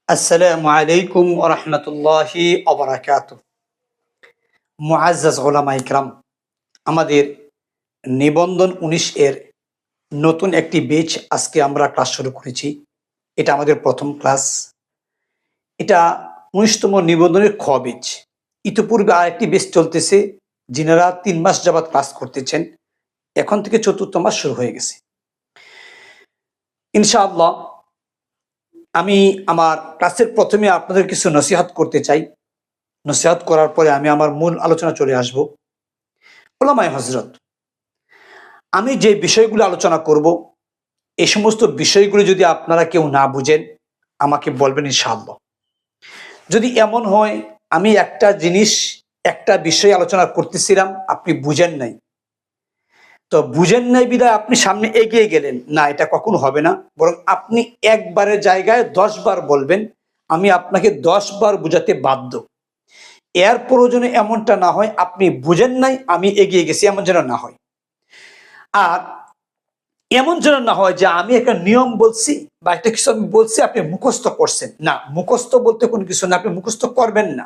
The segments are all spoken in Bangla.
আসসালামু আলাইকুম ওয়া রাহমাতুল্লাহি ওয়া বারাকাতুহু। মুআজ্জাজ উলামা ইকরাম, আমাদের নিবন্ধন ১৯ এর নতুন একটি বেচ আজকে আমরা ক্লাস শুরু করেছি। এটা আমাদের প্রথম ক্লাস। এটা ১৯তম নিবন্ধনের খ বেচ। ইতিপূর্বে আরেকটি বেচ চলতেছে, যিনারা ৩ মাস যাবৎ ক্লাস করতেছেন। এখন থেকে ৪র্থ মাস শুরু হয়ে গেছে। ইনশাআল্লাহ আমি আমার ক্লাসের প্রথমে আপনাদের কিছু নসিহত করতে চাই। নসিহত করার পরে আমি আমার মূল আলোচনা চলে আসব। ওলামায়ে হযরত, আমি যে বিষয়গুলো আলোচনা করব, এই সমস্ত বিষয়গুলো যদি আপনারা কেউ না বুঝেন আমাকে বলবেন ইনশাআল্লাহ। যদি এমন হয় আমি একটা জিনিস একটা বিষয় আলোচনা করতেছিলাম, আপনি বুঝেন নাই, তো বুঝেন নাই বিধায় আপনি সামনে এগিয়ে গেলেন না, এটা কখনো হবে না। বরং আপনি একবারের জায়গায় ১০ বার বলবেন, আমি আপনাকে ১০ বার বুঝাতে বাধ্য। এর প্রয়োজনে এমনটা না হয় আপনি বুঝেন নাই আমি এগিয়ে গেছি, এমন যেন না হয়। আর এমন যেন না হয় যে আমি একটা নিয়ম বলছি বা একটা কিছু আমি বলছি, আপনি মুখস্থ করছেন। না, মুখস্থ বলতে কোনো কিছু না, আপনি মুখস্থ করবেন না।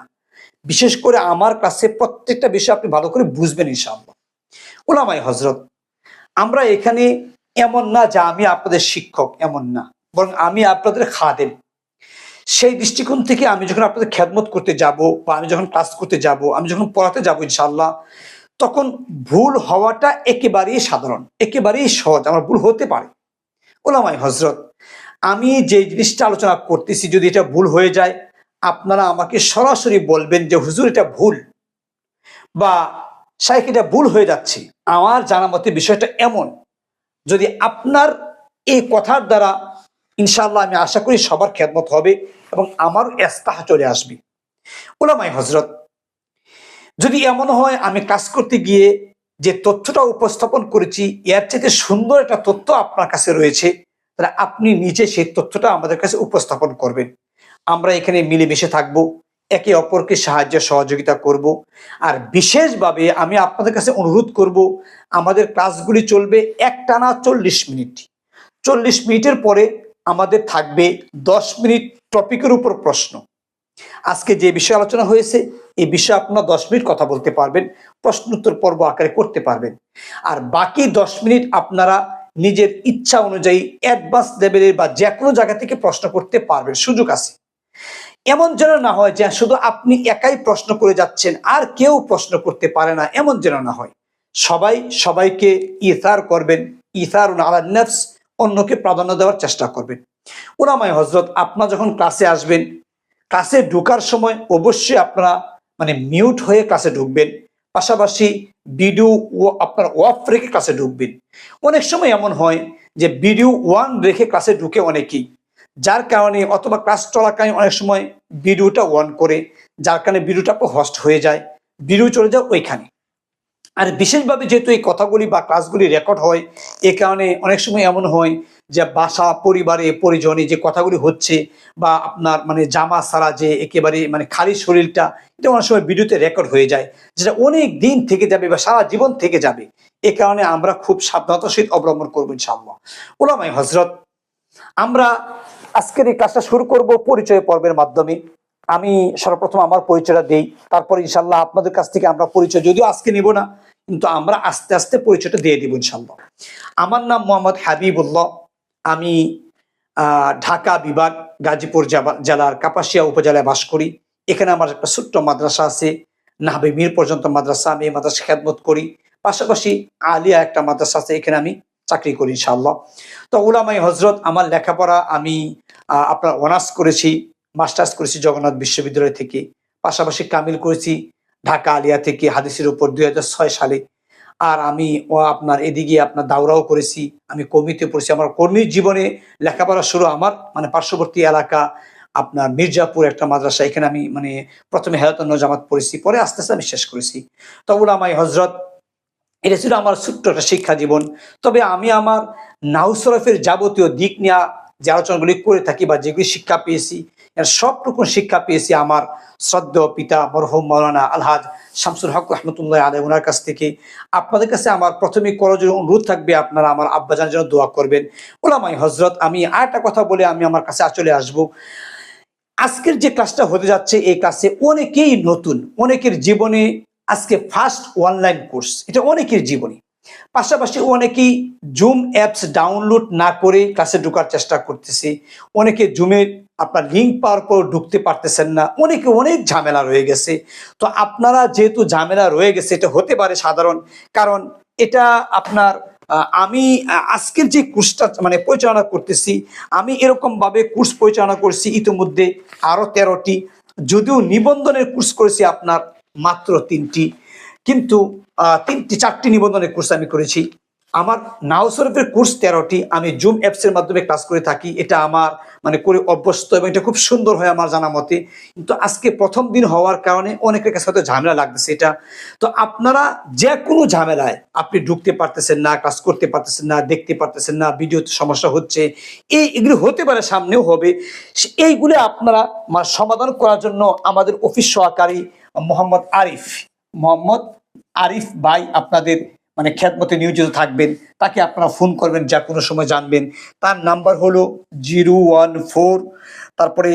বিশেষ করে আমার কাছে প্রত্যেকটা বিষয় আপনি ভালো করে বুঝবেন ইনশাআল্লাহ। ওলামায়ে হযরত, আমরা এখানে এমন না যে আমি আপনাদের শিক্ষক, এমন না, বরং আমি আপনাদের খাদেম। সেই দৃষ্টিকোণ থেকে আমি যখন আপনাদের খেদমত করতে যাব বা আমি যখন ক্লাস করতে যাব, আমি যখন পড়াতে যাব ইনশাআল্লাহ, তখন ভুল হওয়াটা একেবারেই সাধারণ, একেবারেই সহজ। আমার ভুল হতে পারে। ওলামায়ে হযরত, আমি যে জিনিসটা আলোচনা করতেছি যদি এটা ভুল হয়ে যায়, আপনারা আমাকে সরাসরি বলবেন যে হুজুর এটা ভুল, বা শাইখ এটা ভুল হয়ে যাচ্ছে। আমার জানা মতে বিষয়টা এমন। যদি আপনার এই কথার দ্বারা ইনশাআল্লাহ আমি আশা করি সবার খেদমত হবে এবং আমারও ইস্তাহা চলে আসবে। ওলামায়ে হযরত, যদি এমন হয় আমি কাজ করতে গিয়ে যে তথ্যটা উপস্থাপন করেছি এর চাইতে সুন্দর একটা তথ্য আপনার কাছে রয়েছে, তাহলে আপনি নিজে সেই তথ্যটা আমাদের কাছে উপস্থাপন করবেন। আমরা এখানে মিলেমিশে থাকব, একে অপরকে সাহায্য সহযোগিতা করব। আর বিশেষভাবে আমি আপনাদের কাছে অনুরোধ করব, আমাদের ক্লাসগুলি চলবে একটানা ৪০ মিনিট। ৪০ মিনিটের পরে আমাদের থাকবে ১০ মিনিট টপিকের উপর প্রশ্ন। আজকে যে বিষয়ে আলোচনা হয়েছে এই বিষয়ে আপনারা ১০ মিনিট কথা বলতে পারবেন, প্রশ্ন উত্তর পর্ব আকারে করতে পারবেন। আর বাকি ১০ মিনিট আপনারা নিজের ইচ্ছা অনুযায়ী অ্যাডভান্স লেভেলের বা যে কোনো জায়গা থেকে প্রশ্ন করতে পারবেন, সুযোগ আছে। এমন যেন না হয় যে শুধু আপনি একাই প্রশ্ন করে যাচ্ছেন আর কেউ প্রশ্ন করতে পারে না, এমন যেন না হয়। সবাই সবাইকে ইসার করবেন, ইসারুন আলান নাফস, অন্যকে প্রাধান্য দেওয়ার চেষ্টা করবেন। ওলামায়ে হযরত, আপনারা যখন ক্লাসে আসবেন, ক্লাসে ঢোকার সময় অবশ্যই আপনারা মিউট হয়ে ক্লাসে ঢুকবেন। পাশাপাশি ভিডিও আপনার অফ রেখে ক্লাসে ঢুকবেন। অনেক সময় এমন হয় যে ভিডিও ওয়ান রেখে ক্লাসে ঢুকে অনেকেই, যার কারণে অথবা ক্লাস চলাকালীন অনেক সময় ভিডিওটা অন করে, যার কারণে ভিডিওটা হোস্ট হয়ে যায়, ভিডিও চলে যায় ওইখানে। আর বিশেষভাবে যেহেতু এই কথাগুলি বা ক্লাসগুলি রেকর্ড হয়, এ কারণে অনেক সময় এমন হয় যে বাসা পরিবারে পরিজনে যে কথাগুলি হচ্ছে বা আপনার জামা ছাড়া যে একেবারে খালি শরীরটা, এটা অনেক সময় ভিডিওতে রেকর্ড হয়ে যায়, যেটা অনেক দিন থেকে যাবে বা সারা জীবন থেকে যাবে। এ কারণে আমরা খুব সাবধানতার সহিত অবলম্বন করবো ইনশাআল্লাহ। ওলামায়ে হযরত, আমরা আজকের এই ক্লাসটা শুরু করব পরিচয় পর্বের মাধ্যমে। আমি সর্বপ্রথম আমার পরিচয়টা দেই, তারপর ইনশাআল্লাহ আপনাদের কাছ থেকে আমরা পরিচয় যদিও আজকে নিব না, কিন্তু আমরা আস্তে আস্তে পরিচয়টা দিয়ে দিব ইনশাআল্লাহ। আমার নাম মোহাম্মদ হাবিবুল্লাহ। আমি ঢাকা বিভাগ গাজীপুর জেলার কাপাসিয়া উপজেলায় বাস করি। এখানে আমার একটা ছোট্ট মাদ্রাসা আছে, নাহবে মীর পর্যন্ত মাদ্রাসা। আমি এই মাদ্রাসা খেদমত করি। পাশাপাশি আলিয়া একটা মাদ্রাসা আছে, এখানে আমি চাকরি করি ইনশাআল্লাহ। তো উলামায়ে হযরত, আমার লেখাপড়া আমি আপনার অনার্স করেছি, মাস্টার্স করেছি জগন্নাথ বিশ্ববিদ্যালয় থেকে। পাশাপাশি কামিল করেছি ঢাকা আলিয়া থেকে হাদিসের উপর ২০০৬ সালে। আর আমি আপনার এদিকে আপনার দাওরাও করেছি, আমি কর্মীতে পড়েছি। আমার কর্মীর জীবনে লেখাপড়া শুরু আমার পার্শ্ববর্তী এলাকা আপনার মির্জাপুর একটা মাদ্রাসা, এখানে আমি প্রথমে হেদায়েতুন জামাত পড়েছি, পরে আস্তে আস্তে আমি শেষ করেছি। তো উলামায়ে হযরত, এটা ছিল আমার ছোট্ট একটা শিক্ষা জীবন। তবে আমি আমার নাহু সরফের যাবতীয় দিক নিয়ে যে আলোচনাগুলি করে থাকি বা যেগুলি শিক্ষা পেয়েছি, এর সবটুকু শিক্ষা পেয়েছি আমার শ্রদ্ধেয় পিতা মরহুম মাওলানা আলহাজ শামসুল হক রহমতুল্লাহ আলাইহি, ওনার কাছ থেকে। আপনাদের কাছে আমার প্রথমে করজোড়ে অনুরোধ থাকবে, আপনারা আমার আব্বাজানের জন্য দোয়া করবেন। ওলামায়ে হযরত, আমি আরেকটা কথা বলে আমি আমার কাছে চলে আসবো। আজকের যে ক্লাসটা হতে যাচ্ছে এই ক্লাসে অনেকেই নতুন, অনেকের জীবনে আজকে ফার্স্ট অনলাইন কোর্স, এটা অনেকের জীবনে। পাশাপাশি অনেকেই জুম অ্যাপস ডাউনলোড না করে ক্লাসে ঢোকার চেষ্টা করতেছে, অনেকে জুমের আপনার লিঙ্ক পাওয়ার পর ঢুকতে পারতেছেন না, অনেকে অনেক ঝামেলা রয়ে গেছে। তো আপনারা যেহেতু ঝামেলা রয়ে গেছে, এটা হতে পারে সাধারণ, কারণ এটা আপনার আমি আজকের যে কোর্সটা মানে পরিচালনা করতেছি, আমি এরকম ভাবে কোর্স পরিচালনা করছি ইতিমধ্যে আরো 13টি, যদিও নিবন্ধনের কোর্স করেছি আপনার মাত্র 3টি, কিন্তু 4টি নিবন্ধনের কোর্স আমি করেছি। আমার নাউসরফের কোর্স 13টি, আমি জুম অ্যাপস এর মাধ্যমে ক্লাস করে থাকি, এটা আমার মানে করে অভ্যস্ত এবং এটা খুব সুন্দর হয় আমার জানা মতে। কিন্তু আজকে প্রথম দিন হওয়ার কারণে অনেকের কাছে হয়তো ঝামেলা লাগতেছে এটা। তো আপনারা যে কোনো ঝামেলায় আপনি ঢুকতে পারতেছেন না, ক্লাস করতে পারতেছেন না, দেখতে পারতেছেন না, ভিডিওতে সমস্যা হচ্ছে, এগুলো হতে পারে, সামনেও হবে, এইগুলো আপনারা মানে সমাধান করার জন্য আমাদের অফিস সহকারী মোহাম্মদ আরিফ ভাই আপনাদের মানে খেদমতে নিয়োজিত থাকবেন। তাকে আপনারা ফোন করবেন, যা কোনো সময় জানবেন। তার নাম্বার হলো 014, তারপরে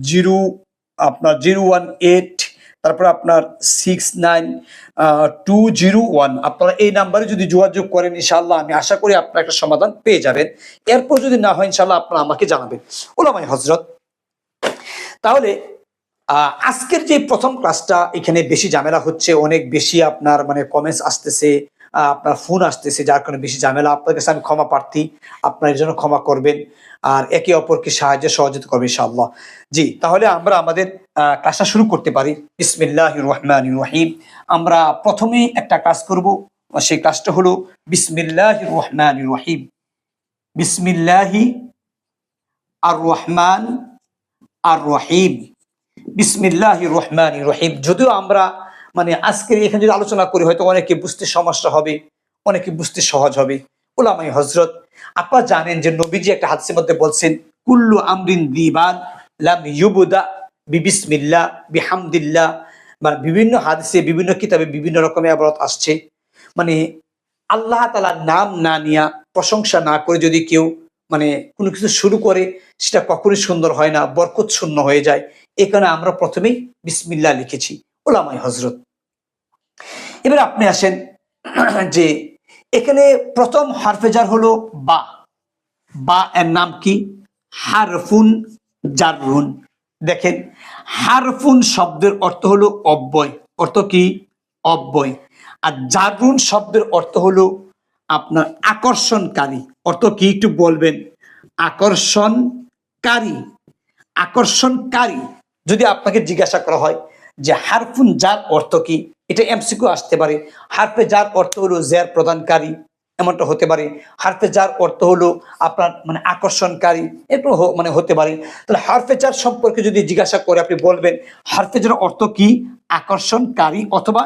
018, তারপরে আপনার 69 201। আপনারা এই নাম্বারে যদি যোগাযোগ করেন ইনশাআল্লাহ আমি আশা করি আপনারা একটা সমাধান পেয়ে যাবেন। এরপর যদি না হয় ইনশাআল্লাহ আপনারা আমাকে জানাবেন। ওলামায়ে হযরত, তাহলে আজকের যে প্রথম ক্লাসটা, এখানে বেশি ঝামেলা হচ্ছে, অনেক বেশি আপনার মানে কমেন্টস আসতেছে, আপনার ফোন আসতেছে, যার কারণে বেশি ঝামেলা। আপনার কাছে আমি ক্ষমা প্রার্থী, আপনার এর জন্য ক্ষমা করবেন আর একে অপরকে সাহায্য সহযোগিতা করবে ইনশাআল্লাহ। জি, তাহলে আমরা আমাদের ক্লাসটা শুরু করতে পারি। বিসমিল্লাহির রহমানির রহিম। আমরা প্রথমেই একটা ক্লাস করব, সেই ক্লাসটা হলো বিসমিল্লাহির রহমানির রহিম। বিসমিল্লাহি আর রহমান আর রহিম। বিসমিল্লাহির রহমানির রহিম। যদিও আমরা মানে আজকে এখানে যদি আলোচনা করি হয়তো অনেকে বুঝতে সমস্যা হবে, অনেকে বুঝতে সহজ হবে। ওলামায়ে হযরত, আপনারা জানেন যে নবীজি একটা হাদিসের মধ্যে বলছেন, কুল্লু আমরিন দিবান লাম ইউবদা বিবিসমিল্লাহ বিহামদিল্লাহ। মানে বিভিন্ন হাদিসে বিভিন্ন কিতাবে বিভিন্ন রকমের ইবারত আসছে, মানে আল্লাহ তাআলার নাম না নিয়া, প্রশংসা না করে যদি কেউ মানে কোনো কিছু শুরু করে, সেটা কখনোই সুন্দর হয় না, বরকত শূন্য হয়ে যায়। এখানে আমরা প্রথমেই বিসমিল্লাহ লিখেছি। ওলামায়ে হযরত, এবার আপনি আসেন যে এখানে প্রথম হারফে জার হলো বা। বা এর নাম কি? হারফুন জাররুন। দেখেন, হারফুন শব্দের অর্থ হলো অব্যয়। অর্থ কি? অব্যয়। আর জাররুন শব্দের অর্থ হলো আপনার আকর্ষণকারী। অর্থ কি একটু বলবেন? আকর্ষণকারী। আকর্ষণকারী। যদি আপনাকে জিজ্ঞাসা করা হয় যে হারফুন জার অর্থ কি, এটা এমসিকিউ আসতে পারে। হারফে জার অর্থ হলো জের প্রদানকারী, এমনটা হতে পারে। হারফে জার অর্থ হলো আপনার মানে আকর্ষণকারী, এরপর মানে হতে পারে। তাহলে হারফে জার সম্পর্কে যদি জিজ্ঞাসা করে আপনি বলবেন হারফে জার অর্থ কি? আকর্ষণকারী অথবা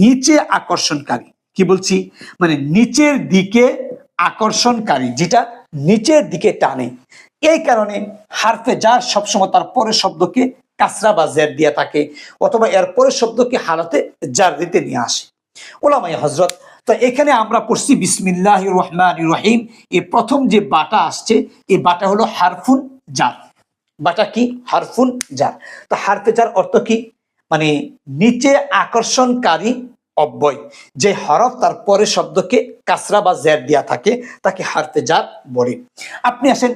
নিচে আকর্ষণকারী। কি বলছি? মানে নিচের দিকে আকর্ষণকারী, যেটা নিচের দিকে টানে। এই কারণে হারফে জার সবসময় তার পরের শব্দকে কাসরা বা জের দিয়ে থাকে, অথবা এর পরের শব্দকে হালাতে জার দিতে নিয়ে আসে। ওলামায়ে হযরত, তো এখানে আমরা পড়ছি বিসমিল্লাহির রহমানির রহিম। এই প্রথম যে বাটা আসছে, এই বাটা হলো হারফুন জার। বাটা কি? হারফুন জার। তো হারফে জার অর্থ কি? মানে নিচে আকর্ষণকারী অব্যয়, যে হরফ তার পরের শব্দকে কাসরা বা জের দিয়া থাকে তাকে হারফে জার বলে। আপনি আসেন,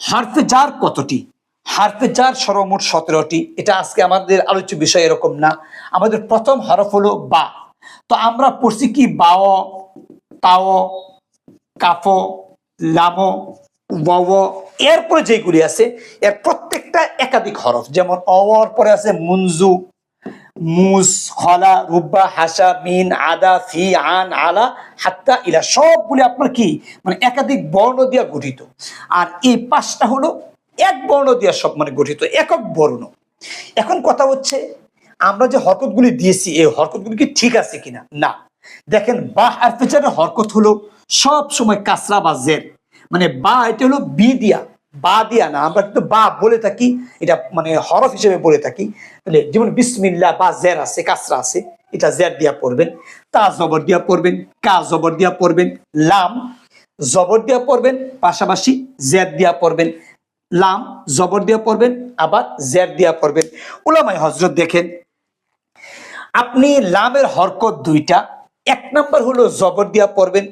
হারফে জার কতটি? হারফে জার সর্বমোট 17টি। এটা আজকে আমাদের আলোচ্য বিষয় এরকম না। আমাদের প্রথম হরফ হলো বা। তো আমরা পড়ছি কি? বাও, তাও, কাফ, লাম, ওয়াও। এরপরে যেগুলি আছে এর প্রত্যেকটা একাধিক হরফ। যেমন অওয়ার পরে আছে মুনজু, মুস, খলা, রুব্বা, হাসা, মিন, আদা, ফি, আন, আলা, হাত্তা, ইলা। সবগুলি আপনার কি মানে একাধিক বর্ণ দিয়ে গঠিত। আর এই 5টা হলো এক বর্ণ দিয়ে সব মানে গঠিত, একক বর্ণ। এখন কথা হচ্ছে আমরা যে হরকতগুলি দিয়েছি এই হরকতগুলি কি ঠিক আছে কিনা? না। দেখেন, বা হারফে জারের হরকত হলো সব সময় কাসরা বা জের। মানে বা এটা হলো বি দিয়া, বা দিয়া না। আমরা কিন্তু বা বলে থাকি, এটা মানে হরফ হিসেবে বলে থাকি। তাহলে যেমন বিসমিল্লাহ, বা জের আছে, কাসরা আছে, এটা জের দিয়া পড়বেন। তা জবর দিয়া পড়বেন, কা জবর দিয়া পড়বেন, লাম জবর দিয়া পড়বেন, পাশাপাশি জের দিয়া পড়বেন। লাম জবর দিয়া পড়বেন, আবার জের দিয়া পড়বেন। উলামায়ে হযরত দেখেন, আপনি লামের হরকত দুইটা। এক নাম্বার হলো জবর দিয়া পড়বেন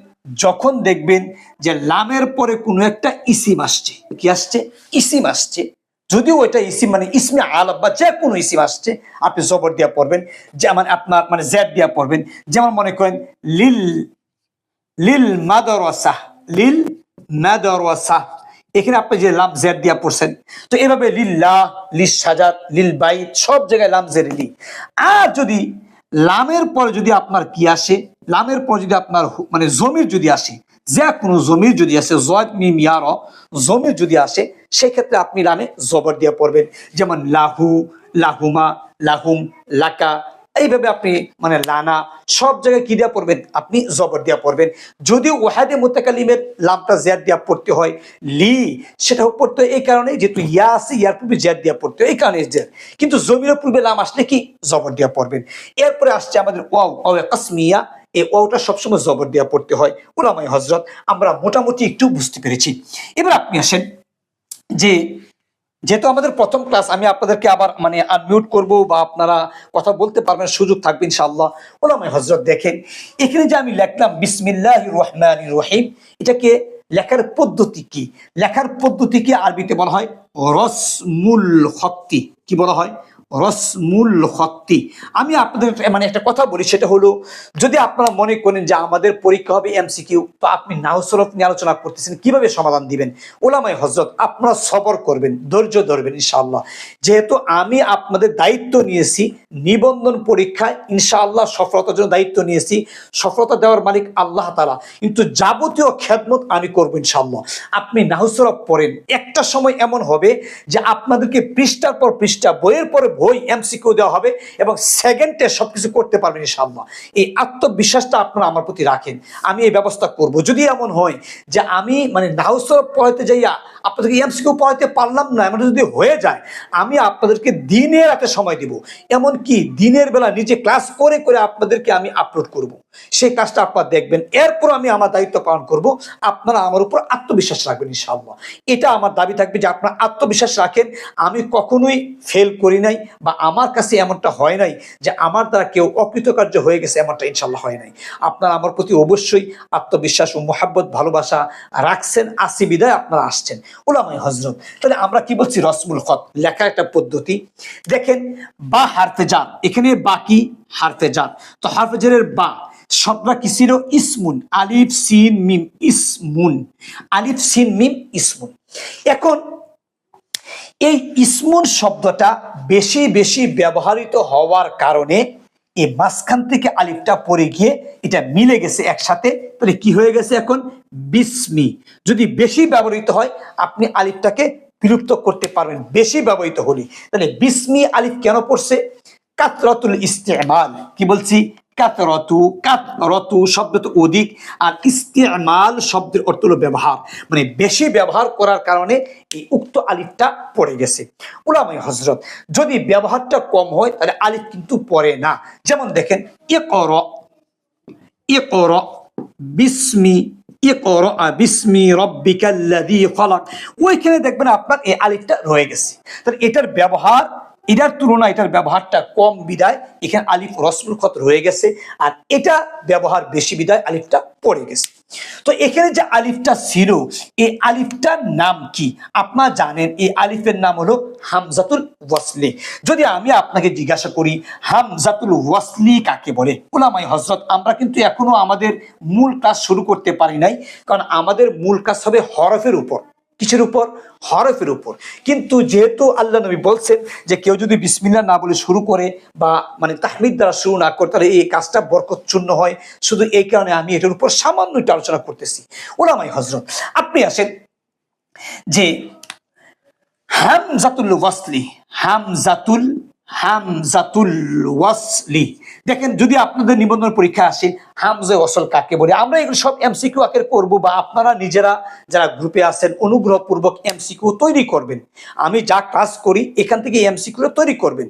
যখন দেখবেন যে লামের পরে কোনো একটা ইসিম আসছে। কি আসছে? ইসিম আসছে। যদিও ওইটা ইসিম মানে ইসমে আলাম বা যে কোনো ইসিম আসছে, আপনি জবর দিয়া পড়বেন। যেমন আপনার মানে জেড দিয়া পড়বেন। যেমন মনে করেন লিল লিল মাদরাসা, লিল মাদরাসা, এখানে আপনি যে লাম জেড দিয়া পড়ছেন। তো এভাবে লিল্লাহ, লিল সাজাত, লিল বাইত, সব জায়গায় লাম জের লি। আর যদি লামের পরে যদি আপনার কি আসে, লামের পর যদি আপনার মানে জমির যদি আসে, যে কোনো জমির যদি আসে, জয়েদ মিম ইয়ার জমির যদি আসে, সেক্ষেত্রে আপনি লামে জবর দিয়ে পড়বেন। যেমন লাহু, লাহুমা, লাহুম, লাকা, এইভাবে আপনি মানে লানা, সব জায়গায় কি দিয়া পড়বেন? আপনি জবর দিয়া পড়বেন। যদিও ওয়াহাদে মুতাকাল্লিমের লামটা জিয়াদ দিয়া পড়তে হয়, লি সেটাও পড়তে হয় এই কারণে যেহেতু ইয়া আছে, ইয়ার পূর্বে জিয়াদ দিয়া পড়তে হয় এই কারণে জিয়াদ। কিন্তু জমির পূর্বে লাম আসলে কি জবর দিয়া পড়বেন। এরপরে আসছে আমাদের ওয়াও, ওয়াও কাসমিয়া, এই ওয়াওটা সবসময় জবর দিয়া পড়তে হয়। উলামায়ে হযরত আমরা মোটামুটি একটু বুঝতে পেরেছি। এবার আপনি আসেন যে যেহেতু আমাদের প্রথম ক্লাস, আমি আপনাদেরকে আবার মানে আনমিউট করব বা আপনারা কথা বলতে পারবেন, সুযোগ থাকবে ইনশাআল্লাহ। ওলামায়ে হযরত দেখেন, এখানে যে আমি লিখলাম বিসমিল্লাহির রহমানির রহিম, এটাকে লেখার পদ্ধতি কি? লেখার পদ্ধতিকে আরবিতে বলা হয় রসমুল খত্তি। কি বলা হয়? রসমুল খত্তি। আমি আপনাদের মানে একটা কথা বলি, সেটা হলো যদি আপনারা মনে করেন যে আমাদের পরীক্ষা হবে এমসিকিউ, তো আপনি নাহু সরফ নিয়ে আলোচনা করতেছেন, কিভাবে সমাধান দিবেন? ওলামায়ে হযরত আপনারা সবর করবেন, ধৈর্য ধরবেন ইনশাআল্লাহ। যেহেতু আমি আপনাদের দায়িত্ব নিয়েছি নিবন্ধন পরীক্ষায়, ইনশাআল্লাহ সফলতার জন্য দায়িত্ব নিয়েছি। সফলতা দেওয়ার মালিক আল্লাহ তাআলা, কিন্তু যাবতীয় খেদমত আমি করবো ইনশাআল্লাহ। আপনি নাহু সরফ পড়েন, একটা সময় এমন হবে যে আপনাদেরকে পৃষ্ঠার পর পৃষ্ঠা, বইয়ের পরে বই এমসিকিউ দেওয়া হবে এবং সেকেন্ডে সবকিছু করতে পারবেন ইনশাআল্লাহ। এই আত্মবিশ্বাসটা আপনারা আমার প্রতি রাখেন, আমি এই ব্যবস্থা করব। যদি এমন হয় যে আমি মানে নাহু সরফ পড়াইতে যাইয়া আপনাদেরকে এমসিকিউ পড়াইতে পারলাম না, এমন যদি হয়ে যায়, আমি আপনাদেরকে দিনে রাতে সময় দিব। এমনকি দিনের বেলা নিজে ক্লাস করে করে আপনাদেরকে আমি আপলোড করব। সেই কাজটা আপনারা দেখবেন। এরপর আমি আমার দায়িত্ব পালন করব। আপনারা আমার উপর আত্মবিশ্বাস রাখবেন ইনশাআল্লাহ। এটা আমার দাবি থাকবে যে আপনারা আত্মবিশ্বাস রাখেন। আমি কখনোই ফেল করি নাই, বা আমার কাছে এমনটা হয় নাই যে আমার দ্বারা কেউ অকৃতকার্য হয়ে গেছে, এমনটা ইনশাআল্লাহ হয় নাই। আপনারা আমার প্রতি অবশ্যই আত্মবিশ্বাস ও মোহাব্বত, ভালোবাসা রাখছেন, আসি বিদায় আপনারা আসছেন। উলামায়ে হযরত তাহলে আমরা কি বলছি? রসমুল খত, লেখার একটা পদ্ধতি। দেখেন বা হারফে জার, এখানে বাকি হারফে জার। তো হারফে জারের বা শব্দটা কি ছিল? ইসমুন, আলিফ সিন মিম, ইসমুন, আলিফ সিন মিম ইসমুন। এখন এই ইসমুন শব্দটা বেশি বেশি ব্যবহৃত হওয়ার কারণে এই মাঝখান থেকে আলিফটা পড়ে গিয়ে এটা মিলে গেছে একসাথে। তাহলে কি হয়ে গেছে এখন? বিসমি। যদি বেশি ব্যবহৃত হয় আপনি আলিফটাকে বিলুপ্ত করতে পারবেন, বেশি ব্যবহৃত হলে। তাহলে বিসমি আলিফ কেন পড়ছে? কাতরাতুল ইস্তেমাল। কি বলছি? কাতরাতু, কাতরাতু শব্দ তো অধিক, আর ইস্তেমাল শব্দের অর্থ হলো ব্যবহার, মানে বেশি ব্যবহার করার কারণে এই উক্ত আলিফটা পড়ে গেছে। উলামায়ে হযরত যদি ব্যবহারটা কম হয় তাহলে আলিফ কিন্তু পড়ে না। যেমন দেখেন ইকরা, ইকরা বিসমি, ইকরা বিসমি রাব্বিকাল্লাযী খালাক, ওইখানে দেখবেন আপনার এই আলিফটা রয়ে গেছে। তাহলে এটার ব্যবহার, এটার তুলনায় এটার ব্যবহারটা কম বিদায় এখানে আলিফ রসমুল খত রয়ে গেছে, আর এটা ব্যবহার বেশি বিদায় আলিফটা পড়ে গেছে। তো এখানে যে আলিফটা ছিল, এই আলিফটার নাম কি? আপনারা জানেন এই আলিফের নাম হলো হামজাতুল ওয়াসলি। যদি আমি আপনাকে জিজ্ঞাসা করি হামজাতুল ওয়াসলি কাকে বলে? উলামায়ে হযরত আমরা কিন্তু এখনো আমাদের মূল কাজ শুরু করতে পারি নাই, কারণ আমাদের মূল কাজ হবে হরফের উপর। কিসের উপর? হরফের উপর। কিন্তু যেহেতু আল্লাহ নবী বলছেন যে কেউ যদি বিসমিল্লাহ না বলে শুরু করে বা মানে তাহমিদ দ্বারা শুরু না করে, তাহলে এই কাজটা বরকতশূন্য হয়। শুধু এই কারণে আমি এটার উপর সামান্য একটু আলোচনা করতেছি। উলামায়ে হযরত আপনি আসেন যে হামজাতুল ওয়াসলি, হামজাতুল, হামজাতুল ওয়াসলি। দেখেন যদি আপনাদের নিবন্ধন পরীক্ষা আসে হামজা ওয়াসল কাকে বলে, আমরা এগুলো সব এমসিকিউ আকারে করব, বা আপনারা নিজেরা যারা গ্রুপে আছেন অনুগ্রহপূর্বক এমসিকিউ তৈরি করবেন। আমি যা ক্লাস করি এখান থেকে এমসিকিউ তৈরি করবেন।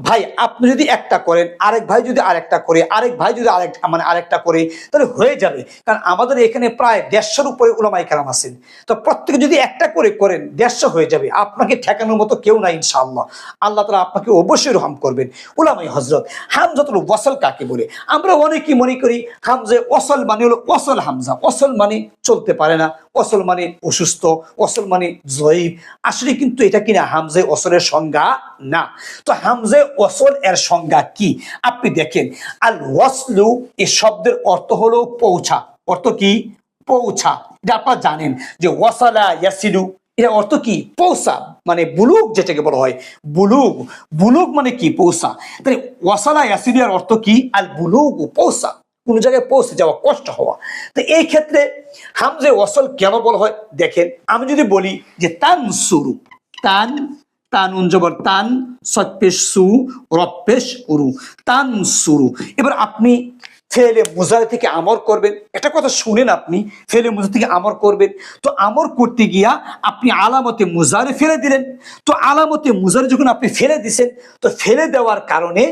ভাই আপনি যদি একটা করেন, আরেক ভাই যদি আরেকটা করে, আরেক ভাই যদি আরেকটা করে, তাহলে হয়ে যাবে। কারণ আমাদের এখানে প্রায় 150-র উপরে উলামায়ে কেরাম আছেন, তো প্রত্যেকে যদি একটা করে করেন 150 হয়ে যাবে। আপনাকে ঠেকানোর মতো কেউ নাই ইনশাআল্লাহ। আল্লাহ তাআলা আপনাকে অবশ্যই রহম করবেন। উলামায়ে হযরত, হামজাতুল ওয়াসল কাকে বলে? আমরা অনেকেই মনে করি হামজা ওয়াসল মানে হলো ওয়াসল হামজা, ওয়াসল মানে চলতে পারে না, ওয়াসল মানে অসুস্থ, ওয়াসল মানে জয়ীফ। আসলে কিন্তু এটা কিনা হামজা ওয়াসলের সংজ্ঞা না। তো হামজা ওয়াসল এর সংজ্ঞা কি আপনি দেখেন। আল ওয়াসলু এই শব্দের অর্থ হলো পৌঁছা। অর্থ কি? পৌঁছা। এটা আপনারা জানেন যে ওয়াসালা ইয়াসিলু এটা অর্থ কি? পৌঁছা, মানে বুলুগ যেটাকে বলা হয়। বুলুগ, বুলুগ মানে কি? পৌঁছা। তাহলে ওয়াসালা ইয়াসিলু এর অর্থ কি? আল বুলুগ, পৌঁছা, কোন জায়গায় পৌঁছে যাওয়া, কষ্ট হওয়া। তো এই ক্ষেত্রে হামজা ওয়াসল কেন বলা হয় দেখেন। আমি যদি বলি যে তানসুরু, তান, তানুন জবর তান, সৎপেশ সু, রপ্পেশ উরু, তানসুরু। এবার আপনি ফেলে মুজারে থেকে আমর করবেন। একটা কথা শুনেন, আপনি ফেলে মুজারে থেকে আমর করবেন, তো আমর করতে গিয়া আপনি আলামতে মুজারে ফেলে দিলেন। তো আলামতে মুজারে যখন আপনি ফেলে দিছেন, তো ফেলে দেওয়ার কারণে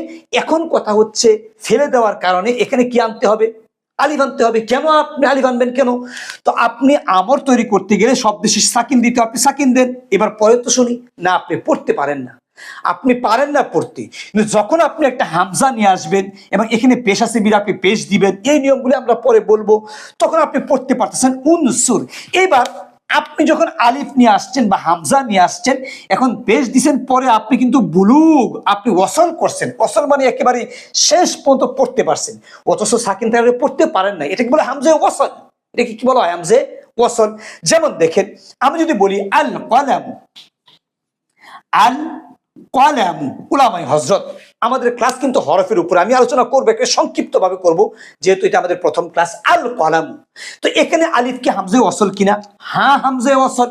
এখন কথা হচ্ছে, ফেলে দেওয়ার কারণে এখানে কি আনতে হবে? আলিফ আনতে হবে। কেন আপনি আলিফ আনবেন কেন? তো আপনি আমর তৈরি করতে গেলে শব্দ শেষে সাকিন দিতে, আপনি সাকিন দেন। এবার পরে তো শুনি না, আপনি পড়তে পারেন না, আপনি পারেন না পড়তে। কিন্তু যখন আপনি একটা হামজা নিয়ে আসবেন এবং এখানে পেশ আছে বির আপনি পেশ দিবেন, এই নিয়মগুলো আমরা পরে বলবো, তখন আপনি পড়তে পারতেছেন উনসুর। এবার আপনি যখন আলিফ নিয়ে আসছেন বা হামজা নিয়ে আসছেন, এখন পেশ দিছেন, পরে আপনি কিন্তু বুলুগ, আপনি ওয়াসল করছেন। ওয়াসল মানে একেবারে শেষ পর্যন্ত পড়তে পারছেন, অথচ সাকিন তাহলে পড়তে পারেন না। এটাকে বলে হামজা ওয়াসল। এটাকে কি বলা হয়? হামজা ওয়াসল। যেমন দেখেন, আমি যদি বলি আল কলাম, আল কলাম, উলামায়ে হযরত, আমাদের ক্লাস কিন্তু হরফের উপরে। আমি আলোচনা করবো, একটা সংক্ষিপ্ত ভাবে করব, যেহেতু এটা আমাদের প্রথম ক্লাস। আল কলাম, তো এখানে আলিফ কি হামজা ওয়াসল কিনা? হ্যাঁ, হামজা ওয়াসল,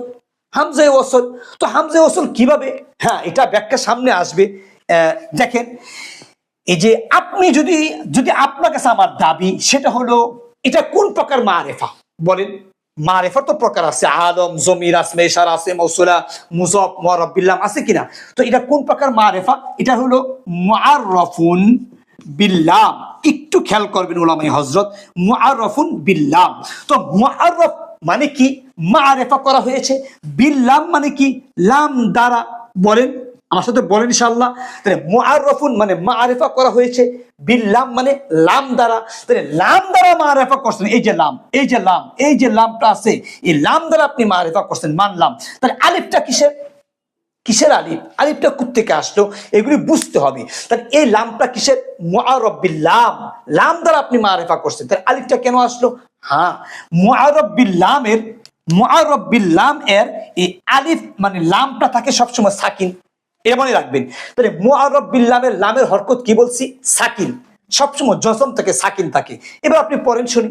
হামজা ওয়াসল। তো হামজা ওয়াসল কিভাবে? হ্যাঁ, এটা ব্যাখ্যা সামনে আসবে। দেখেন, এই যে আপনি যদি যদি আপনার কাছে আমার দাবি, সেটা হলো এটা কোন প্রকার মারেফা বলেন? মারেফার তো প্রকার আছে, আলম, জমির, আসমে ইশারা আছে, মৌসুলা, মুযাফ, মুআররাফ বিল্লাম আছে কিনা? তো এটা কোন প্রকার মারেফা? এটা হলো মুআররাফুন বিল্লাম। একটু খেয়াল করবেন উলামায়ে হযরত, মুআররাফুন বিল্লাম। তো মুআররাফ মানে কি? মারেফা করা হয়েছে। বিল্লাম মানে কি? লাম দ্বারা। বলেন আমার সাথে, বলেন ইনশাআল্লাহ। তাহলে মুআররাফুন মানে মারেফা করা হয়েছে, বিল্লাম মানে লাম দ্বারা। তাহলে লাম দ্বারা মারেফা করছেন। এই যে লাম, এই যে লাম, এই যে লামটা আছে, এই লাম দ্বারা আপনি মারেফা করছেন, মানলাম। তাহলে আলিফটা কিসের? কিসের আলিফ? আলিফটা কোত্থেকে আসলো? এগুলি বুঝতে হবে। তাহলে এই লামটা কিসের? মুআররাফ বিল্লাম, লাম দ্বারা আপনি মারেফা করছেন। তাহলে আলিফটা কেন আসলো? হ্যাঁ, মুআররাফ বিল্লামের, মুআররাফ বিল্লাম এর এই আলিফ মানে লামটা থাকে সবসময় সাকিন, এটা মনে রাখবেন। তাহলে মুআররাফ বিল্লামের লামের হরকত কি বলছি? সাকিন, সবসময় জজম থাকে, সাকিন থাকে। এবার আপনি পড়েন শুনি,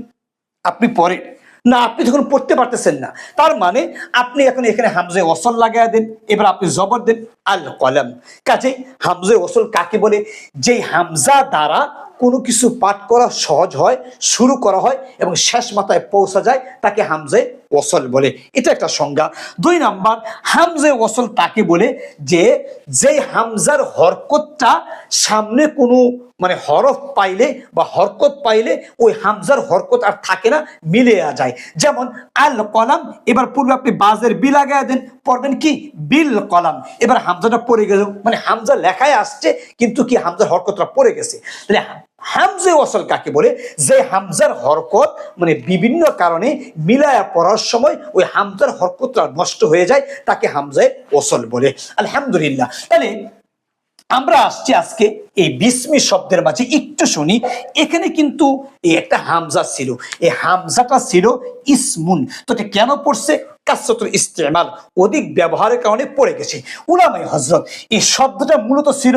আপনি পড়েন না, আপনি যখন পড়তে পারতেছেন না, তার মানে আপনি এখন এখানে হামজা ওয়াসল লাগায় দেন। এবার আপনি জবর দেন আল কলম। কাজেই হামজা ওয়াসল কাকে বলে? যেই হামজা দ্বারা কোনো কিছু পাঠ করা সহজ হয়, শুরু করা হয় এবং শেষ মাথায় পৌঁছা যায়, তাকে হামজা ওয়াসল বলে। এটা একটা সংজ্ঞা। 2 নাম্বার, হামজা ওয়াসল তাকে বলে যে যেই হামজার হরকতটা সামনে কোনো মানে হরফ পাইলে বা হরকত পাইলে ওই হামজার হরকত আর থাকে না, মিলে যায়। যেমন আল কলাম, এবার পূর্বে আপনি বাজের বি লাগায় দেন, পড়বেন কি? বিল কলাম। এবার হামজাটা পড়ে গেল, মানে হামজা লেখায় আসছে কিন্তু কি হামজার হরকতটা পড়ে গেছে। তাহলে হামজা ওয়াসল কাকে বলে? যে হামজার হরকত মানে বিভিন্ন কারণে মিলায়া পড়ার সময় ওই হামজার হরকতটা নষ্ট হয়ে যায়, তাকে হামজা ওয়াসল বলে। আলহামদুলিল্লাহ। তাহলে আমরা আসছি আজকে এই বিসমি শব্দের মাঝে, একটু শুনি। এখানে কিন্তু এই একটা হামজা ছিল, এই হামজাটা ছিল ইসমুন। তো এটা কেন পড়ছে? কাসরাতুল ইস্তেমাল, অধিক ব্যবহারের কারণে পড়ে গেছে। উলামায়ে হযরত এই শব্দটা মূলত ছিল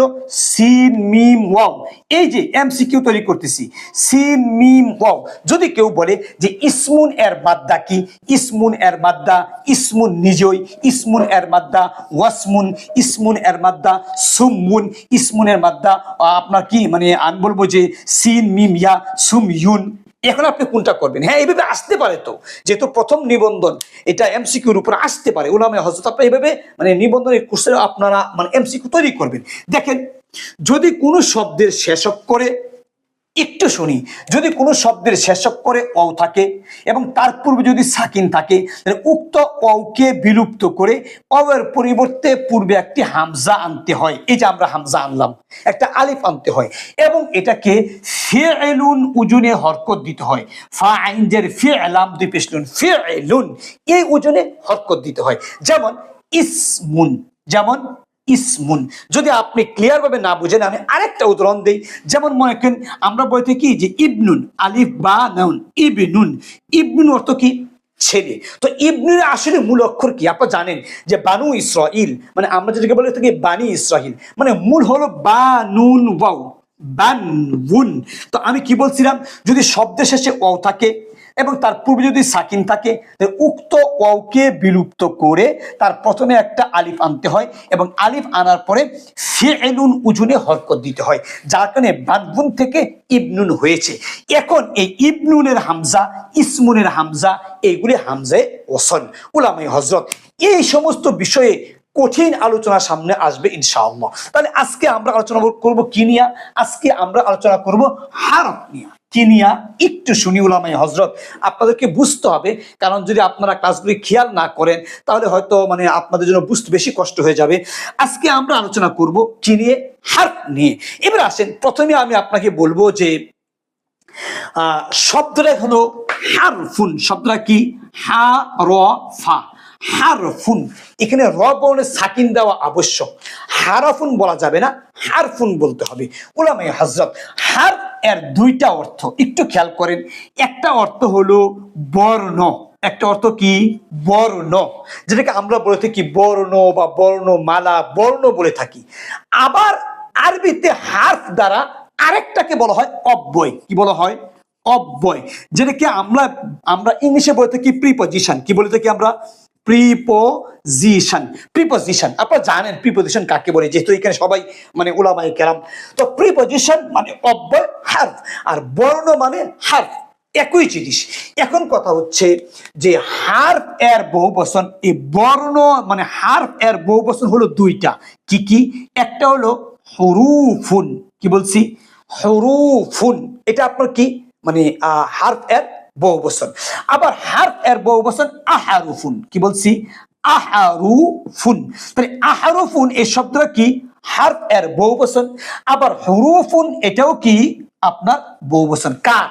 সিন মিম ওয়াও। এই যে এমসিকিউ তৈরি করতেছি, সিন মিম ওয়াও। যদি কেউ বলে যে ইসমুন এর মাদ্দা কি, ইসমুন এর মাদ্দা ইসমুন নিজই, ইসমুন এর মাদ্দা ওয়াসমুন, ইসমুন এর মাদ্দা সুমুন, ইসমুন এর মাদ্দা আপনার কি মানে আমি বলবো যে সিন মিম ইয়া সুম ইউন। এখন আপনি কোনটা করবেন? হ্যাঁ, এইভাবে আসতে পারে, তো যেহেতু প্রথম নিবন্ধন এটা এমসিকিউর উপর আসতে পারে। উলামায়ে হযরত আপনারা এইভাবে মানে নিবন্ধনের কোর্সে আপনারা মানে এমসিকিউ তৈরি করবেন। দেখেন, যদি কোনো শব্দের শেষক করে একটু শুনি, যদি কোনো শব্দের শেষক করে অও থাকে এবং তার পূর্বে যদি সাকিন থাকে, তাহলে উক্ত অওকে বিলুপ্ত করে অওয়ের পরিবর্তে পূর্বে একটি হামজা আনতে হয়। এই যে আমরা হামজা আনলাম, একটা আলিফ আনতে হয় এবং এটাকে ফিআলুন ওজনে হরকত দিতে হয়। ফাআইন জের ফিআলাম দুই পেশ নুন, ফিআলুন এই ওজনে হরকত দিতে হয়। যেমন ইসমুন, যেমন ইসমুন। যদি আপনি ক্লিয়ার ভাবে না বুঝেন, আমি আরেকটা উদাহরণ দেই। যেমন মনে করেন আমরা বলতে কি যে ইবনুন, আলিফ বা নুন, ইবনুন। ইবনুন অর্থ কি? ছেলে। তো ইবনুর আসলে মূল অক্ষর কি আপনারা জানেন যে বানু ইসরাইল, মানে আমরা যেটাকে বলে থাকি বানি ইসরাইল, মানে মূল হলো বানুন ওয়াও, বানউন। তো আমি কি বলছিলাম, যদি শব্দের শেষে ওয়াও থাকে এবং তার পূর্বে যদি সাকিন থাকে, উক্ত ওয়াওকে বিলুপ্ত করে তার প্রথমে একটা আলিফ আনতে হয় এবং আলিফ আনার পরে ফিআলুন ওজনে হরকত দিতে হয়, যার কারণে বানউন থেকে ইবনুন হয়েছে। এখন এই ইবনুনের হামজা, ইসমুনের হামজা, এইগুলি হামজায়ে ওসল। উলামায়ে হযরত এই সমস্ত বিষয়ে কঠিন আলোচনা সামনে আসবে ইনশাআল্লাহ। তাহলে আজকে আমরা আলোচনা করব কি নিয়ে? আজকে আমরা আলোচনা করব হারফ নিয়ে। কি নিয়ে? একটু শুনি উলামায়ে হযরত, আপনাদেরকে বুঝতে হবে, কারণ যদি আপনারা ক্লাসগুলি খেয়াল না করেন তাহলে হয়তো মানে আপনাদের জন্য বুঝতে বেশি কষ্ট হয়ে যাবে। আজকে আমরা আলোচনা করব কি নিয়ে? হারফ নিয়ে। এবার আসেন, প্রথমে আমি আপনাকে বলবো যে শব্দটা হলো হারফুন। শব্দটা কি? হা র ফা, হারফুন। এখানে র বর্ণে সাকিন দেওয়া আবশ্যক, হারফুন বলা যাবে না, হারফুন বলতে হবে। উলামায়ে হযরত হারফ এর দুইটা অর্থ একটু খেয়াল করেন। একটা অর্থ হলো বর্ণ, একটা অর্থ কি? বর্ণ, যেটাকে আমরা বলে থাকি বর্ণ বা বর্ণমালা, বর্ণ বলে থাকি। আবার আরবিতে হারফ দ্বারা আরেকটাকে বলা হয় অব্যয়। কি বলা হয়? অব্যয়, যেটাকে আমরা ইংলিশে বলে থাকি প্রিপজিশন। কি বলে থাকি আমরা? প্রিপজিশন। প্রিপজিশন আপনারা জানেন প্রিপজিশন কাকে বলে, যেহেতু এখানে সবাই মানে উলামায়ে কেরাম। তো প্রিপজিশন মানে অব্যয় হারফ, আর বর্ণ মানে হারফ, একই জিনিস। এখন কথা হচ্ছে যে হারফ এর বহুবচন, এই বর্ণ মানে হারফ এর বহুবচন হলো দুইটা। কি কি? একটা হলো হুরুফুন। কি বলছি? হুরুফুন। এটা আপনার কি মানে হারফ এর বহুবচন। আবার হারফ এর বহুবচন আহারুফুন। কি বলছি? আহারুফুন। তাহলে আহারুফুন এই শব্দটা কি? হারফ এর বহুবচন। আবার হুরুফুন এটাও কি আপনার বহুবচন। কার?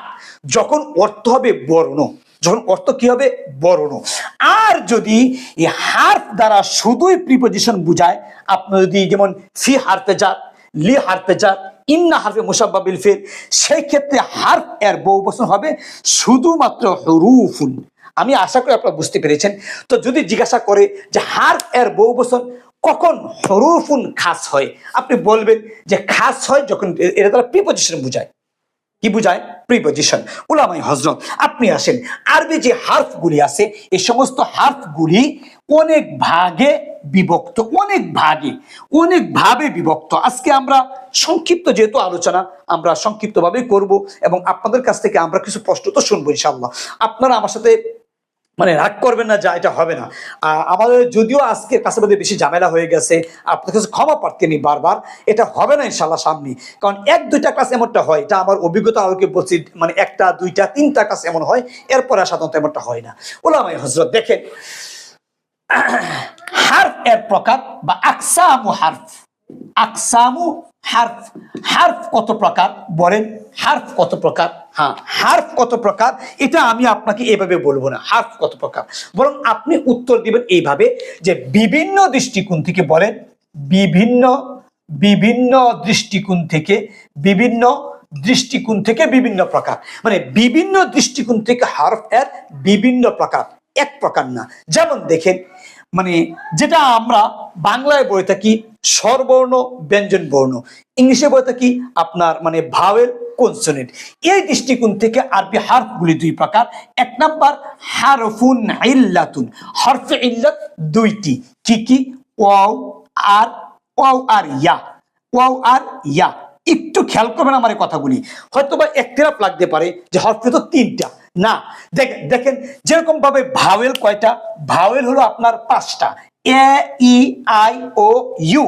যখন অর্থ হবে বর্ণ, যখন অর্থ কি হবে? বর্ণ। আর যদি এই হারফ দ্বারা শুধুই প্রিপজিশন বুঝায়, আপনি যদি যেমন ফি হারফে জার, লি হারফে জার, ইন্না হারফে মুসাব্বা বিল ফিল, সেই ক্ষেত্রে হারফ এর বহুবচন হবে শুধুমাত্র হুরুফুন। আমি আশা করি আপনারা বুঝতে পেরেছেন। তো যদি জিজ্ঞাসা করে যে হারফ এর বহুবচন কখন হুরুফুন খাস হয়, আপনি বলবেন যে খাস হয় যখন এটা দ্বারা প্রিপজিশন বুঝায়। কি বুঝায়? প্রিপজিশন। উলামায়ে হযরত আপনি আসেন, আরবি যে হারফগুলি আছে এই সমস্ত হারফগুলি অনেক ভাগে বিভক্ত, অনেক ভাবে বিভক্ত। আজকে আমরা সংক্ষিপ্ত যেহেতু আলোচনা, আমরা সংক্ষিপ্তভাবে করব এবং আপনাদের কাছ থেকে আমরা কিছু প্রশ্ন তো শুনবো ইনশাআল্লাহ। আপনারা আমার সাথে মানে রাগ করবেন না, যা এটা হবে না। আমাদের যদিও আজকে কাছে বেশি ঝামেলা হয়ে গেছে, আপনার কাছে ক্ষমা প্রার্থী আমি বারবার, এটা হবে না ইনশাল্লাহ সামনে। কারণ এক দুইটা ক্লাস এমনটা হয়, এটা আমার অভিজ্ঞতা আলোকে বলছি, মানে একটা দুইটা তিনটা ক্লাস এমন হয়, এরপরে সাধারণত এমনটা হয় না। ওলামায়ে হযরত দেখেন, হারফ এর প্রকার বা আকসামু হারফ, আকসামু হারফ। হারফ কত প্রকার বলেন? হারফ কত প্রকার? হ্যাঁ, হারফ কত প্রকার এটা আমি আপনাকে এভাবে বলবো না হারফ কত প্রকার, বরং আপনি উত্তর দিবেন এইভাবে যে বিভিন্ন দৃষ্টিকোণ থেকে বলেন, বিভিন্ন বিভিন্ন দৃষ্টিকোণ থেকে, বিভিন্ন দৃষ্টিকোণ থেকে বিভিন্ন প্রকার, মানে বিভিন্ন দৃষ্টিকোণ থেকে হারফ এর বিভিন্ন প্রকার। এক প্রকার না। যেমন দেখেন, মানে যেটা আমরা বাংলায় বলে থাকি স্বরবর্ণ ব্যঞ্জন বর্ণ, ইংলিশে বলে থাকি আপনার মানে ভাওয়েল কনসোনেন্ট। এই দৃষ্টিকোণ থেকে আরবি হারফগুলি দুই প্রকার। এক নাম্বার হারফুন ইল্লাতুন, হরফে ইল্লাত দুইটি, কি কি? ওয়াও আর ইয়া, ওয়াও আর ইয়া। একটু খেয়াল করবেন আমার এই কথাগুলি, হয়তো বা একতলাফ লাগতে পারে যে হরফে তো তিনটা, না দেখেন যেরকম ভাবে ভাওয়েল কয়টা? ভাওয়েল হলো আপনার পাঁচটা, এ ই আই ও ইউ।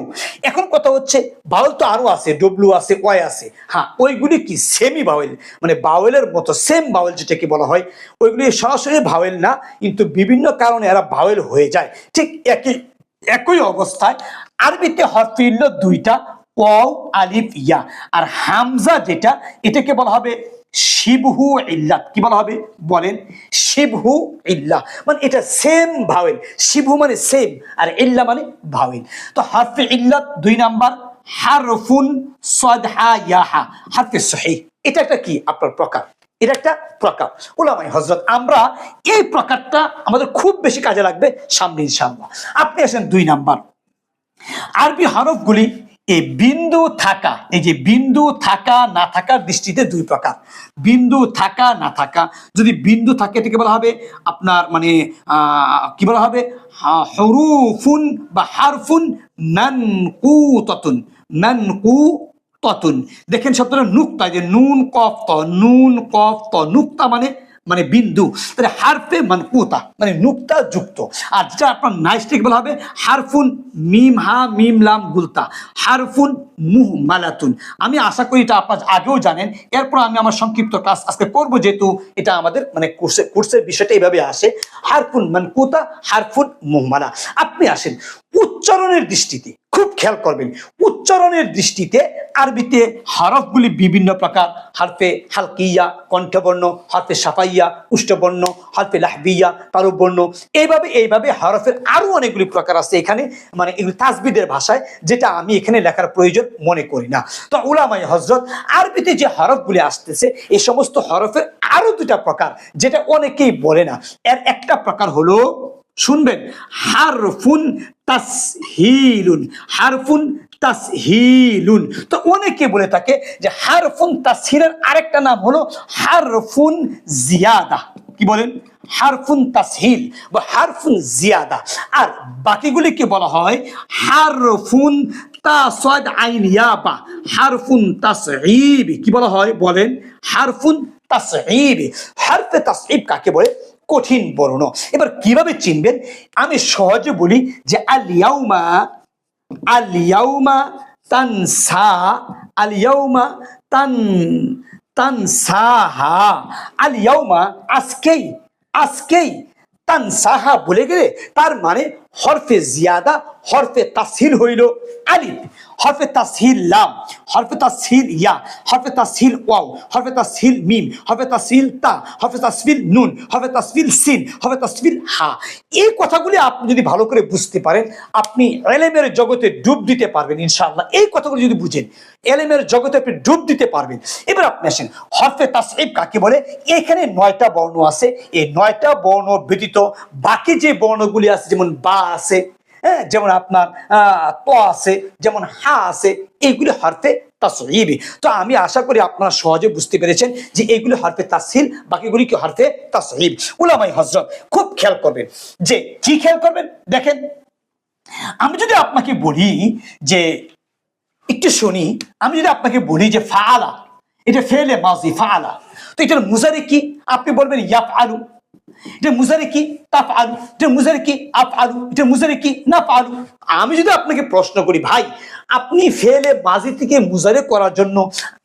এখন কথা হচ্ছে ভাওয়েল তো আরো আছে, ডব্লিউ আছে, ওয়াই আছে, হ্যাঁ ওইগুলি কি সেমি ভাওয়েল, মানে ভাওয়েলের মতো সেম ভাওয়েল যেটাকে বলা হয়, ওইগুলি সরাসরি ভাওয়েল না, কিন্তু বিভিন্ন কারণে এরা ভাওয়েল হয়ে যায়। ঠিক একই অবস্থায় আরবিতে হরফে ইল্লাত দুইটা, ওয়াও আলিফ ইয়া। আর হামজা যেটা, এটাকে বলা হবে শিবহু ইল্লাত। কি বলা হবে বলেন? শিবহু ইল্লাহ, মানে এটা সেম ভাওয়েল। শিবহু মানে সেম, আর ইল্লা মানে ভাওয়েল। তো হরফে ইল্লাত দুই নাম্বার হারফুন সাদহা ইয়াহা, হরফে সহিহ। এটা একটা কি আপনার প্রকার, এটা একটা প্রকার। উলামায়ে হযরত, আমরা এই প্রকারটা আমাদের খুব বেশি কাজে লাগবে সামনে ইনশাআল্লাহ। আপনি আসেন দুই নাম্বার, আরবি হরফগুলি এই বিন্দু থাকা, এই যে বিন্দু থাকা না থাকার দৃষ্টিতে দুই প্রকার। বিন্দু থাকা না থাকা, যদি বিন্দু থাকে এটাকে বলা হবে আপনার মানে কি বলা হবে? হরুফুন বা হারফুন মানকুতাতুন, মানকুতাতুন। দেখেন শব্দটা নুক্তা, যে নুন কফ ত, নুন কফ ত, নুক্তা মানে মানে বিন্দু, তাহলে হারফে মানকুতা মানে নুক্তা যুক্ত। আর যেটা আপনার নাইস্টিক বলা হবে হারফুন মিম হা মিম লাম গুলতা, হারফুন মুহমালাতুন। আমি আশা করি এটা আপনারা আগেও জানেন, এরপর আমি আমার সংক্ষিপ্ত ক্লাস আজকে করব, যেহেতু এটা আমাদের মানে কোর্সের বিষয়টা এইভাবে আসে, হারফুন মানকুতা, হারফুন মুহমালা। আপনি আসেন উচ্চারণের দৃষ্টিতে, খুব খেয়াল করবেন, উচ্চারণের দৃষ্টিতে আরবিতে হরফগুলি বিভিন্ন প্রকার। হরফে হালকিয়া কণ্ঠবর্ণ, হরফে সাফাইয়া উষ্ঠবর্ণ, হরফে লাহবিয়া তালুবর্ণ, এইভাবে হরফের আরো অনেকগুলি প্রকার আছে এখানে, মানে এগুলি তাসবিদের ভাষায়, যেটা আমি এখানে লেখার প্রয়োজন মনে করি না। তো উলামায়ে হযরত, আরবিতে যে হরফগুলি আসতেছে এই সমস্ত হরফের আরো দুটা প্রকার, যেটা অনেকেই বলে না। এর একটা প্রকার হলো, শুনবেন, হারফুন তাসহিলুন, হারফুন তাসহিলুন। তো অনেকে বলে থাকে যে হারফুন তাসহিলের আরেকটা নাম হলো হারফুন জিয়াদা। কি বলেন? হারফুন তাসহিল বা হারফুন জিয়াদা। আর বাকিগুলিকে বলা হয় হারফুন তাসাদ আইন ইয়াবা, হারফুন তাসঈব। কি বলা হয় বলেন? হারফুন তাসঈব। হরফে তাসঈব কাকে বলে? কঠিন বর্ণ। এবার কিভাবে চিনবেন? আমি সহজে বলি যে আল ইয়াউমা, আল ইয়াউমা তানসা, আল ইয়াউমা তানসাহা, আল ইয়াউমা আজকেই, আজকেই, তানসাহা বলে গেলে তার মানে হরফে জিয়াদা, হরফে তাসহিল হইল আলিফ, হরফে তাসহিল লাম, হরফে তাসহিল ইয়া, হরফে তাসহিল ওয়াও, হরফে তাসহিল মিম, হরফে তাসহিল তা, হরফে তাসহিল নুন, হরফে তাসহিল সিন, হরফে তাসহিল হা। এই কথাগুলি আপনি যদি ভালো করে বুঝতে পারেন, আপনি ইলমের জগতে ডুব দিতে পারবেন ইনশাআল্লাহ। এই কথাগুলো যদি বুঝেন, ইলমের জগতে আপনি ডুব দিতে পারবেন। এবার আপনি আসেন হরফে তাসঈব কাকে বলে? এখানে 9টা বর্ণ আছে। এই 9টা বর্ণ ব্যতীত বাকি যে বর্ণগুলি আছে, যেমন বা আছে, হ্যাঁ, যেমন আপনার ত আছে, যেমন হা আছে, এইগুলি হরফে তাসঈব। তো আমি আশা করি আপনারা সহজে বুঝতে পেরেছেন যে এইগুলি হরফে তাসহিল, বাকিগুলি কি হরফে তাসঈব। উলামায়ে হযরত, খুব খেয়াল করবেন। যে কি খেয়াল করবেন? দেখেন, আমি যদি আপনাকে বলি যে, একটু শুনি, আমি যদি আপনাকে বলি যে ফাআলা, এটা ফেলে মাজি ফাআলা, তো এটার মুজারি কি? আপনি বলবেন ইয়াফআলু। এটা মুজারি কি? তাফআলু। এটা মুজারি কি? আফআলু। এটা মুজারি কি? নাফআলু। আমি যদি আপনাকে প্রশ্ন করি, ভাই আপনি ফেলে মাজি থেকে মুজারি করার জন্য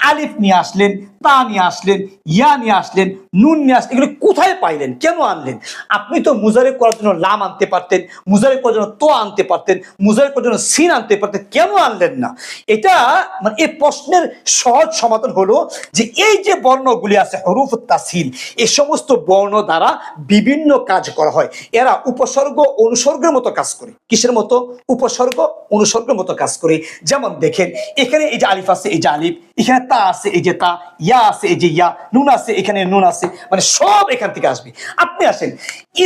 আলিফ নিয়ে আসলেন, তা নিয়ে আসলেন, ইয়া নিয়ে আসলেন, নুন নিয়ে আসলেন, এগুলো কোথায় পাইলেন? কেন আনলেন? আপনি তো মুজারি করার জন্য লাম আনতে পারতেন, মুজারি করার জন্য তো আনতে পারতেন, মুজারি করার জন্য সিন আনতে পারতেন, কেন আনলেন না? এটা মানে এই প্রশ্নের সহজ সমাধান হলো যে এই যে বর্ণগুলি আছে হরুফুত তাসহিল, এই সমস্ত বর্ণ দ্বারা বিভিন্ন কাজ করা হয়। এরা উপসর্গ অনুসর্গের মতো কাজ করে। কিসের মতো? উপসর্গ অনুসর্গের মতো কাজ করে। যেমন দেখেন এখানে এই যে আলিফ আছে, এই যে আলিফ, এখানে তা আছে, এই যে তা, ইয়া আছে, এই যে ইয়া, নুন আছে, এখানে নুন আছে, মানে সব এখান থেকে আসবে। আপনি আসেন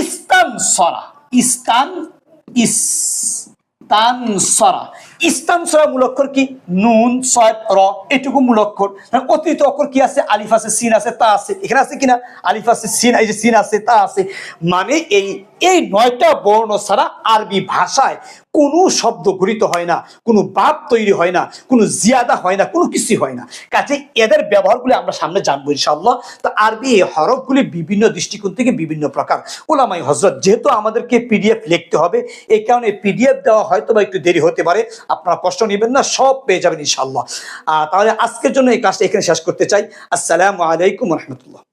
ইস্তান সরা, ইস্তান ইস্তানসরা, ইস্তানসরা মূল অক্ষর কি? নুন সদ র, এটুকু মূল অক্ষর। অতিরিক্ত অক্ষর কি আছে? আলিফ আছে, সিন আছে, তা আছে। এখানে আছে কিনা? আলিফ আছে, সিন, এই যে সিন আছে, তা আছে। মানে এই 9টা বর্ণ ছাড়া আরবি ভাষায় কোনো শব্দ গঠিত হয় না, কোনো বাপ তৈরি হয় না, কোনো জিয়াদা হয় না, কোনো কিছু হয় না। কাজে এদের ব্যবহারগুলি আমরা সামনে জানবো ইনশাআল্লাহ। তো আরবি এই হরফগুলি বিভিন্ন দৃষ্টিকোণ থেকে বিভিন্ন প্রকার। ওলামাই হযরত, যেহেতু আমাদেরকে পিডিএফ লিখতে হবে, এই কারণে পিডিএফ দেওয়া হয়তো বা একটু দেরি হতে পারে, আপনারা কষ্ট নেবেন না, সব পেয়ে যাবেন ইনশাআল্লাহ। তাহলে আজকের জন্য এই ক্লাসটা এখানে শেষ করতে চাই। আসসালামু আলাইকুম রহমতুল্লাহ।